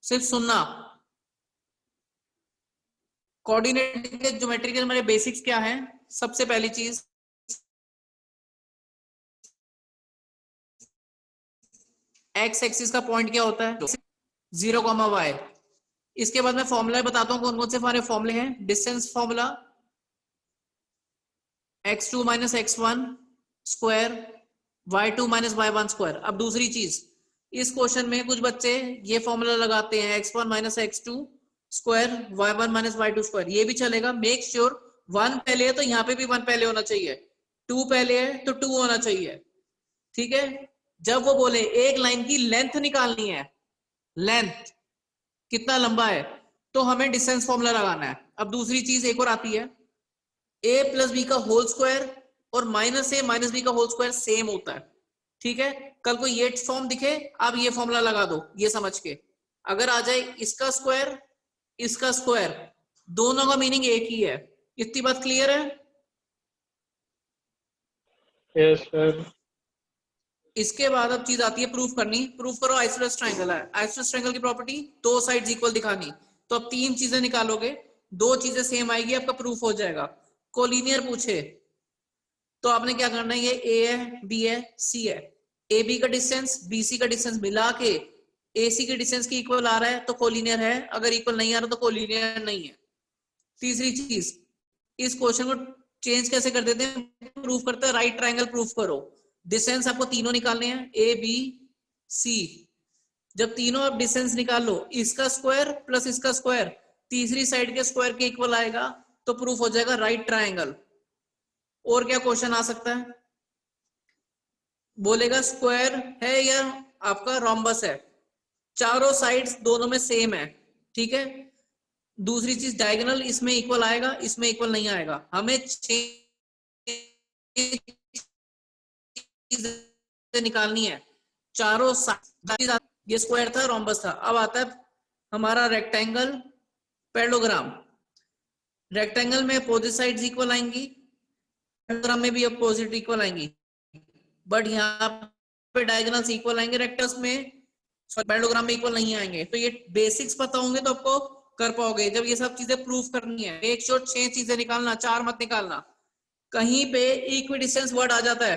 सिर्फ सुनना। कोऑर्डिनेट के ज्योमेट्री के हमारे बेसिक्स क्या हैं? सबसे पहली चीज एक्स एक्सिस का पॉइंट क्या होता है? 0, y। इसके बाद मैं फॉर्मूला बताता हूँ कौन कौन से हमारे फॉर्मूले हैं। Distance formula x2 minus x1 square y2 minus y1 square. अब दूसरी चीज, इस क्वेश्चन में कुछ बच्चे ये फॉर्मूला लगाते हैं x1 minus x2 square y1 minus y2 square. ये भी चलेगा। मेक श्योर 1 पहले है तो यहाँ पे भी 1 पहले होना चाहिए, 2 पहले है तो 2 होना चाहिए। ठीक है। जब वो बोले एक लाइन की लेंथ निकालनी है, लेंथ कितना लंबा है, तो हमें डिस्टेंस फॉर्मूला लगाना है। अब दूसरी चीज एक और आती है, a प्लस बी का होल स्क्वायर और माइनस ए माइनस बी का होल स्क्वायर सेम होता है। ठीक है। कल को ये फॉर्म दिखे, आप ये फॉर्मूला लगा दो ये समझ के। अगर आ जाए इसका स्क्वायर, दोनों का मीनिंग एक ही है। इतनी बात क्लियर है? Yes sir. इसके बाद अब चीज आती है प्रूफ करनी। प्रूफ करो आइसोसेलेस ट्रायंगल है। आइसोसेलेस ट्रायंगल की प्रॉपर्टी दो साइड्स इक्वल दिखानी। तो अब 3 चीजें निकालोगे, 2 चीजें सेम आएगी, आपका प्रूफ हो जाएगा। कोलिनियर पूछे तो आपने क्या करना है, ये ए है, बी है, सी है। ए बी का डिस्टेंस बी सी का डिस्टेंस मिला के ए सी के डिस्टेंस की इक्वल आ रहा है तो कोलिनियर है, अगर इक्वल नहीं आ रहा तो कोलिनियर नहीं है। तीसरी चीज, इस क्वेश्चन को चेंज कैसे कर देते हैं, प्रूफ करते हैं राइट ट्रायंगल प्रूफ करो। डिस्टेंस आपको तीनों निकालने हैं, ए बी सी। जब तीनों आप डिस्टेंस निकाल लो, इसका स्क्वायर प्लस इसका स्क्वायर तीसरी साइड के स्क्वायर के इक्वल आएगा, तो प्रूफ हो जाएगा राइट ट्रायंगल। और क्या क्वेश्चन आ सकता है? बोलेगा स्क्वायर है या आपका रोम्बस है, चारों साइड्स दोनों में सेम है। ठीक है। दूसरी चीज डायगोनल इसमें इक्वल आएगा, इसमें इक्वल नहीं आएगा। हमें चीजें निकालनी है, चारों साइड। ये स्क्वायर था, रोम्बस था। अब आता है हमारा रेक्टेंगल, पैरेललोग्राम। रेक्टेंगल में अपोजिट साइड्स इक्वल आएंगी, पैरेललोग्राम में भी अपोजिट इक्वल आएंगी, बट यहाँ पे डायगोनल्स इक्वल आएंगे। रेक्टस में, पैरेललोग्राम में इक्वल नहीं आएंगे। तो ये बेसिक्स पता होंगे तो आपको कर पाओगे। जब ये सब चीजें प्रूफ करनी है, एक शॉट 6 चीजें निकालना, 4 मत निकालना। कहीं पे इक्विडिस्टेंस वर्ड आ जाता है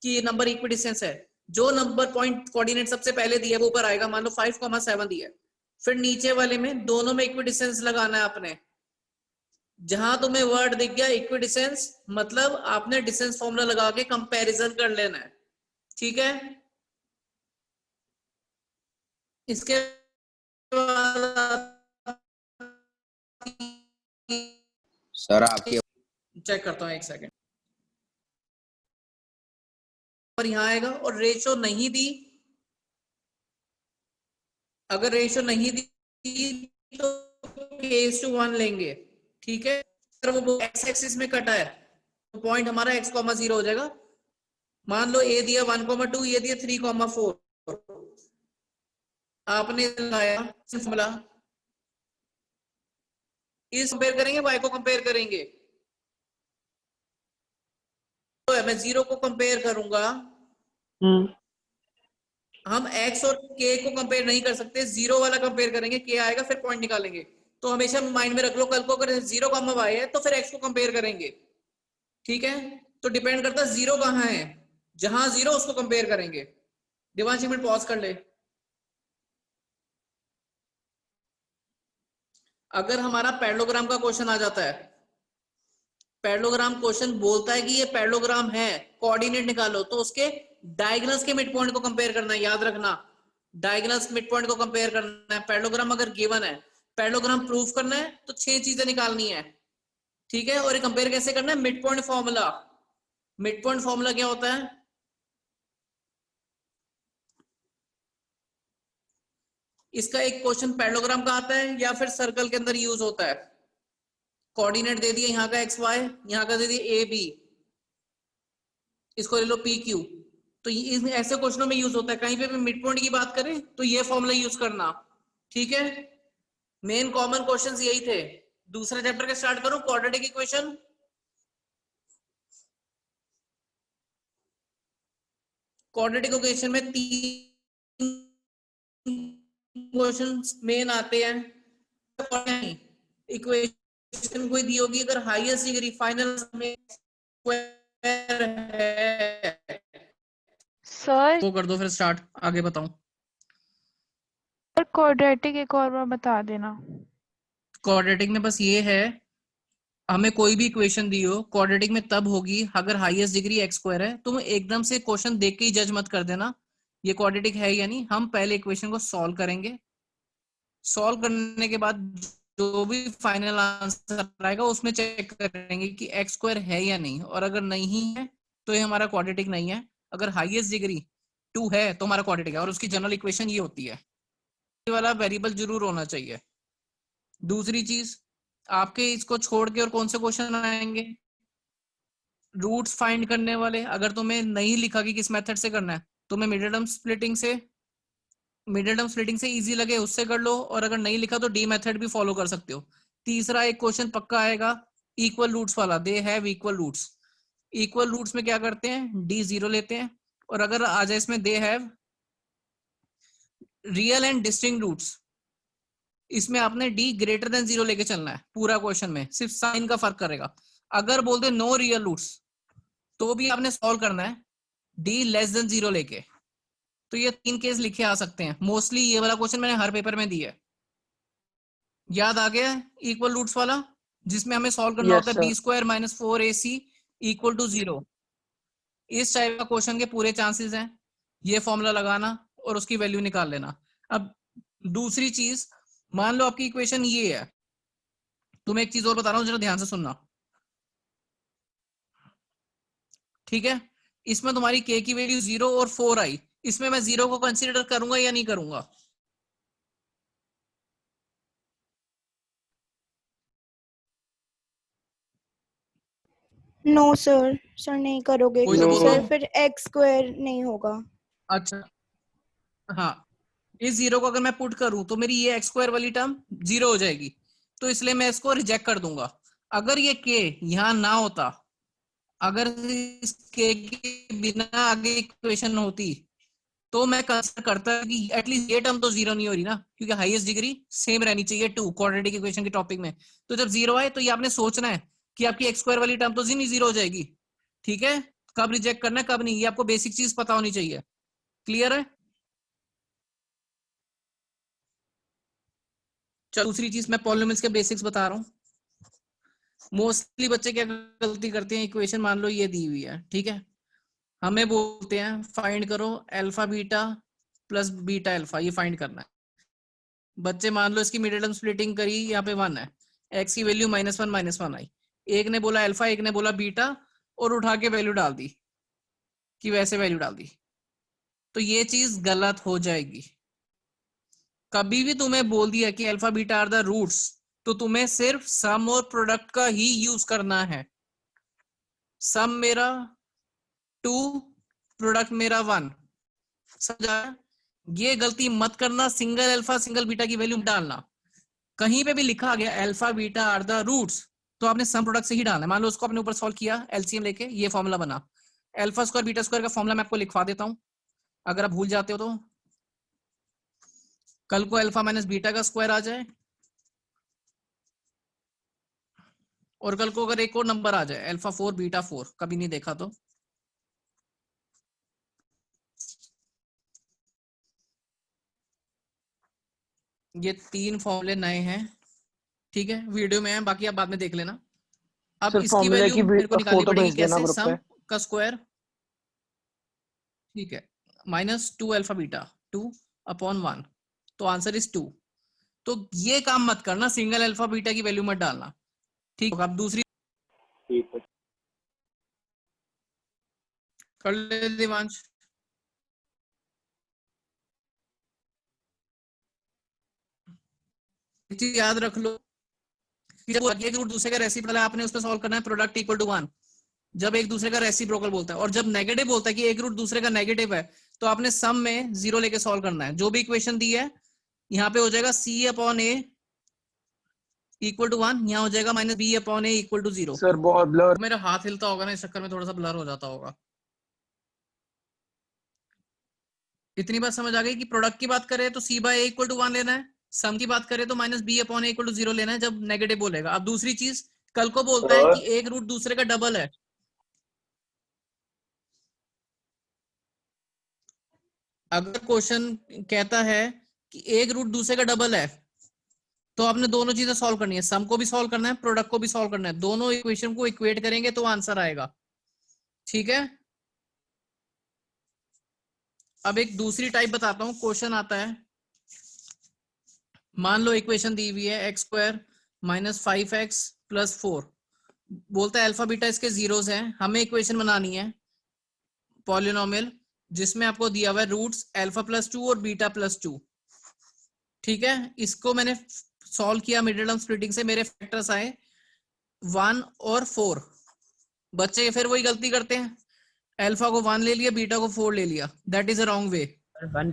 कि ये नंबर इक्विडिस्टेंस है, जो नंबर पॉइंट कोऑर्डिनेट सबसे पहले दिया है वो ऊपर आएगा। मान लो 5,7 दिया है, फिर नीचे वाले में दोनों में इक्विडिस्टेंस लगाना है आपने। जहां तुम्हें वर्ड दिख गया इक्विडिस्टेंस, मतलब आपने डिस्टेंस फॉर्मूला लगा के कंपैरिजन कर लेना है। ठीक है। इसके सर आपके चेक करता हूं एक सेकंड। और यहां आएगा, और रेशो नहीं दी, अगर रेशो नहीं दी तो k:1 लेंगे। ठीक है। अगर वो एक्स एक्सिस में कटा है तो पॉइंट हमारा x,0 हो जाएगा। मान लो ए दिया 1,2, ये दिया 3,4। आपने लगाया फॉर्मूला, इस कंपेयर करेंगे, y को कंपेयर करेंगे। तो मैं 0 को कंपेयर करूंगा, हम x और k को कंपेयर नहीं कर सकते, 0 वाला कंपेयर करेंगे, k आएगा फिर पॉइंट निकालेंगे। तो हमेशा माइंड में रख लो, कल को अगर 0,y है तो फिर x को कंपेयर करेंगे। ठीक है। तो डिपेंड करता है 0 कहां है, जहां 0 उसको कंपेयर करेंगे। दिवांश एक मिनट पॉज कर ले। अगर हमारा पैरेललोग्राम का क्वेश्चन आ जाता है, पैरेललोग्राम क्वेश्चन बोलता है कि ये पैरेललोग्राम है, कोऑर्डिनेट निकालो, तो उसके डायगोनल्स के मिड पॉइंट को कंपेयर करना है। याद रखना, डायगोनल्स मिड पॉइंट को कंपेयर करना है। पैरेललोग्राम अगर गिवन है, पैरेललोग्राम प्रूफ करना है तो 6 चीजें निकालनी है। ठीक है। और ये कंपेयर कैसे करना है? Mid point formula. Mid point formula क्या होता है? इसका एक क्वेश्चन पैरेललोग्राम का आता है या फिर सर्कल के अंदर यूज होता है। कोऑर्डिनेट दे दिए, यहाँ का एक्स वाई, यहाँ का दे दिए ए बी, इसको ले लो पी क्यू। तो ये ऐसे क्वेश्चनों में यूज होता है। कहीं पे भी मिड पॉइंट की बात करें तो ये फॉर्मूला यूज करना। ठीक है। मेन कॉमन क्वेश्चंस यही थे। दूसरे चैप्टर के स्टार्ट करूं, क्वाड्रेटिक इक्वेशन। क्वाड्रेटिक इक्वेशन में 3 क्वेश्चंस मेन आते हैं, इक्वेशन कोई दी होगी, अगर हाईएस्ट डिग्री फाइनल में स्क्वायर है सर वो कर दो, फिर स्टार्ट, आगे बताऊं। क्वाड्रेटिक एक और बार बता देना। क्वाड्रेटिक में बस ये है, हमें कोई भी इक्वेशन दी हो क्वाड्रेटिक में तब होगी अगर हाईएस्ट डिग्री एक्स स्क्वायर है। तुम एकदम से क्वेश्चन देख के ही जज मत कर देना ये क्वाड्रेटिक है या नहीं। हम पहले इक्वेशन को सॉल्व करेंगे, सॉल्व करने के बाद जो भी फाइनल आंसर आएगा उसमें चेक करेंगे कि एक्स स्क्वायर है या नहीं, और अगर नहीं है तो ये हमारा क्वाड्रेटिक नहीं है। अगर हाईएस्ट डिग्री 2 है तो हमारा क्वाड्रेटिक है, और उसकी जनरल इक्वेशन ये होती है, ये वाला वेरिएबल जरूर होना चाहिए। दूसरी चीज, आपके इसको छोड़ के और कौन से क्वेश्चन आएंगे, रूट्स फाइंड करने वाले। अगर तुम्हें नहीं लिखा कि किस मेथड से करना है, तुम्हें मिडिल टर्म स्प्लिटिंग से इजी लगे उससे कर लो, और अगर नहीं लिखा तो डी मेथड भी फॉलो कर सकते हो। तीसरा एक क्वेश्चन पक्का आएगा इक्वल रूट्स वाला, they have equal roots. Equal roots में क्या करते हैं, डी 0 लेते हैं, और अगर आ जाए इसमें they have real and distinct roots, इसमें आपने डी ग्रेटर देन 0 लेके चलना है पूरा क्वेश्चन में, सिर्फ साइन का फर्क करेगा। अगर बोलते नो रियल रूट्स तो भी आपने सॉल्व करना है डी लेस देन 0 लेके। तो ये 3 केस लिखे आ सकते हैं। मोस्टली ये वाला क्वेश्चन मैंने हर पेपर में दिया है, याद आ गया इक्वल रूट्स वाला, जिसमें हमें सॉल्व करना Yes, होता है sir. B square minus 4ac equal to 0। इस टाइप का क्वेश्चन के पूरे चांसेस हैं, ये फॉर्मूला लगाना और उसकी वैल्यू निकाल लेना। अब दूसरी चीज, मान लो आपकी इक्वेशन ये है, तुम्हें एक चीज और बता रहा हूँ, जरा ध्यान से सुनना, ठीक है। इसमें तुम्हारी k की वैल्यू 0 और 4 आई, इसमें मैं 0 को कंसीडर करूंगा या नहीं करूंगा? नो सर, सर नहीं करोगे कोई तो क्योंकि बोलो। सर फिर एक्स स्क्वायर नहीं होगा। अच्छा, हाँ, इस 0 को अगर मैं पुट करूं तो मेरी ये एक्स स्क्वायर वाली टर्म 0 हो जाएगी, तो इसलिए मैं इसको रिजेक्ट कर दूंगा। अगर ये k यहां ना होता, अगर इस k के बिना आगे इक्वेशन होती, तो मैं कंसीडर करता कि एटलीस्ट ये टर्म तो 0 नहीं हो रही ना, क्योंकि हाईएस्ट डिग्री सेम रहनी चाहिए 2 क्वाड्रेटिक इक्वेशन के टॉपिक में। तो जब 0 आए तो ये आपने सोचना है कि आपकी एक्स स्क्वायर वाली टर्म तो 0 हो जाएगी, ठीक है। कब रिजेक्ट करना है कब नहीं, ये आपको बेसिक चीज पता होनी चाहिए। क्लियर है? चलो दूसरी चीज, मैं पॉलिनोमियल्स के बेसिक्स बता रहा हूँ। मोस्टली बच्चे क्या गलती करते हैं, इक्वेशन मान लो ये दी हुई है, ठीक है, हमें बोलते हैं फाइंड करो alpha beta plus beta alpha, ये फाइंड करना है। बच्चे मान लो इसकी मिडिल टर्म स्प्लिटिंग करी, यहाँ पे 1 है, एक्स की वैल्यू -1 आई, एक ने बोला अल्फा एक ने बोला बीटा, और उठा के वैल्यू डाल दी कि वैसे वैल्यू डाल दी, तो ये चीज गलत हो जाएगी। कभी भी तुम्हें बोल दिया कि alpha beta are the roots, तो तुम्हें सिर्फ सम और प्रोडक्ट का ही यूज करना है। सम मेरा 2, प्रोडक्ट मेरा 1, समझा? ये गलती मत करना, सिंगल अल्फा सिंगल बीटा की वैल्यू डालना। कहीं पे भी लिखा गया alpha beta are the roots, तो आपने सम प्रोडक्ट से ही डालना है। मान लो उसको अपने ऊपर सॉल्व किया एलसीएम लेके, ये फॉर्मूला बना। अल्फा स्क्वायर बीटा स्क्वायर का फॉर्मूला मैं आपको लिखवा देता हूं, अगर आप भूल जाते हो तो। कल को अल्फा माइनस बीटा का स्क्वायर आ जाए, और कल को अगर एक और नंबर आ जाए अल्फा 4 बीटा 4, कभी नहीं देखा तो, ये 3 फॉर्मूले नए हैं, ठीक है, वीडियो में है, बाकी आप बाद में देख लेना। अब सर इसकी फॉर्मूले वैल्यू की मेरे को निकालनी फोटो पड़ेगी भेज देना कैसे, ग्रुप सम पे। का स्क्वायर, ठीक है, -2 अल्फा बीटा 2/1, तो आंसर इज 2। तो ये काम मत करना, सिंगल अल्फा बीटा की वैल्यू मत डालना, ठीक है। अब दूसरी ठीक है। कर ले दिवांश। एक चीज याद रख लो कि जब एक रूट दूसरे का रेसिप्रोकल है, आपने उस पर सॉल्व करना है प्रोडक्ट इक्वल टू 1। जब एक दूसरे का रेसिप्रोकल बोलता है, और जब नेगेटिव बोलता है कि एक रूट दूसरे का नेगेटिव है, तो आपने सम में 0 लेके सॉल्व करना है। जो भी इक्वेशन दी है यहाँ पे हो जाएगा c/a इक्वल टू 1, यहाँ हो जाएगा -b/a इक्वल टू 0। सर बहुत ब्लर। मेरा हाथ हिलता होगा ना, इस चक्कर में थोड़ा सा ब्लर हो जाता होगा। इतनी बात समझ आ गई कि प्रोडक्ट की बात करें तो c by a equal to 1 लेना है, सम की बात करें तो minus b upon a equal to 0 लेना है जब नेगेटिव बोलेगा। अब दूसरी चीज, कल को बोलता है कि एक रूट दूसरे का डबल है, अगर क्वेश्चन कहता है कि एक रूट दूसरे का डबल है तो आपने दोनों चीजें सॉल्व करनी है, सम को भी सॉल्व करना है, प्रोडक्ट को भी सॉल्व करना है, दोनों इक्वेशन को इक्वेट करेंगे तो आंसर आएगा। ठीक है, अब एक दूसरी टाइप बताता हूं। क्वेश्चन आता है, मान लो इक्वेशन दी हुई है x square minus 5x plus 4, बोलता है अल्फा बीटा इसके जीरोस हैं, हमें इक्वेशन बनानी है पॉलिनोमियल जिसमें आपको दिया हुआ है रूट्स अल्फा प्लस 2 और बीटा प्लस 2। ठीक है, इसको मैंने सॉल्व किया मिडिल टर्म स्प्लिटिंग से, मेरे फैक्टर्स आए 1 और 4। बच्चे फिर वही गलती करते हैं, अल्फा को 1 ले लिया, बीटा को 4 ले लिया, that is a wrong way.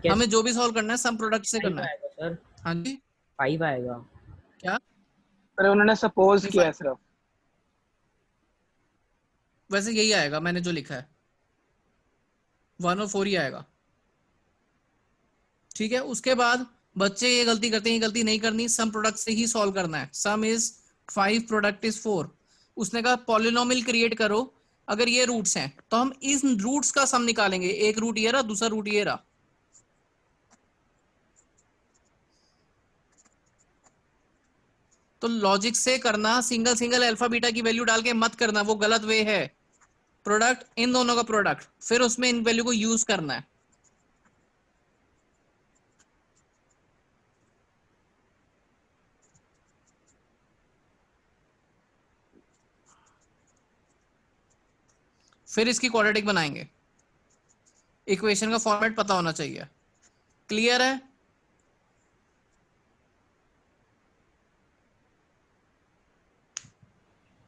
हमें जो भी सॉल्व करना है सम प्रोडक्ट से करना है। सर हाँ जी 5 आएगा क्या? अरे उन्होंने सपोज नहीं, किया है सिर्फ। वैसे यही आएगा मैंने जो लिखा है, 1 और 4 ही आएगा। ठीक है, उसके बाद बच्चे ये गलती करते हैं, ये गलती नहीं करनी, सम प्रोडक्ट से ही सॉल्व करना है। सम इज 5 प्रोडक्ट इज 4। उसने कहा पॉलिनोमियल क्रिएट करो, अगर ये रूट्स हैं तो हम इस रूट्स का सम निकालेंगे, एक रूट ये रहा, दूसरा रूट ये रहा। तो लॉजिक से करना, सिंगल सिंगल अल्फा बीटा की वैल्यू डाल के मत करना, वो गलत वे है। प्रोडक्ट इन दोनों का प्रोडक्ट, फिर उसमें इन वैल्यू को यूज करना है। फिर इसकी क्वाड्रेटिक बनाएंगे। इक्वेशन का फॉर्मेट पता होना चाहिए। क्लियर है?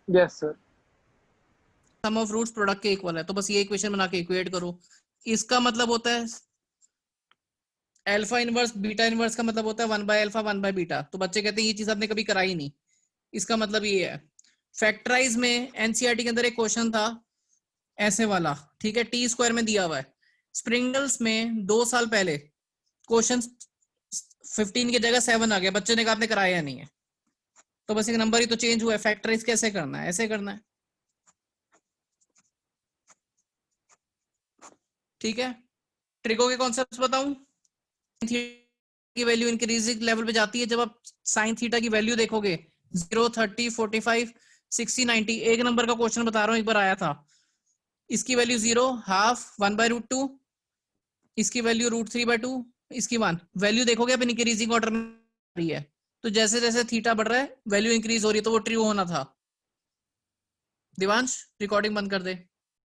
Yes sir. Sum of roots product के इक्वल है, तो बस ये इक्वेशन बना के इक्वेट करो। इसका मतलब होता है अल्फा इनवर्स बीटा इनवर्स का मतलब होता है 1 बाय अल्फा 1 बाय बीटा। तो बच्चे कहते हैं ये चीज आपने कभी कराई नहीं, इसका मतलब ये है। फैक्टराइज में एनसीईआरटी के अंदर एक क्वेश्चन था ऐसे वाला, ठीक है, टी स्क्वायर में दिया हुआ है। स्प्रिंगल्स में 2 साल पहले क्वेश्चन 15 की जगह 7 आ गया, बच्चे ने कहा आपने कराया नहीं है, तो बस एक नंबर ही तो चेंज हुआ है। फैक्टराइज कैसे करना है? ऐसे करना है। ठीक है, ट्रिको के कॉन्सेप्ट्स बताऊं। की वैल्यू इंक्रीजिंग लेवल पे जाती है जब आप साइन थीटा की वैल्यू देखोगे 0, 30, 45, 60, 90। एक नंबर का क्वेश्चन बता रहा हूं, एक बार आया था, इसकी वैल्यू 0, हाफ, 1/√2, इसकी वैल्यू √3/2, इसकी 1। वैल्यू देखोगे आप इंक्रीजिंग ऑर्डर में रही है, तो जैसे जैसे थीटा बढ़ रहा है वैल्यू इंक्रीज हो रही है, तो वो ट्रू होना था। दिवांश रिकॉर्डिंग बंद कर दे।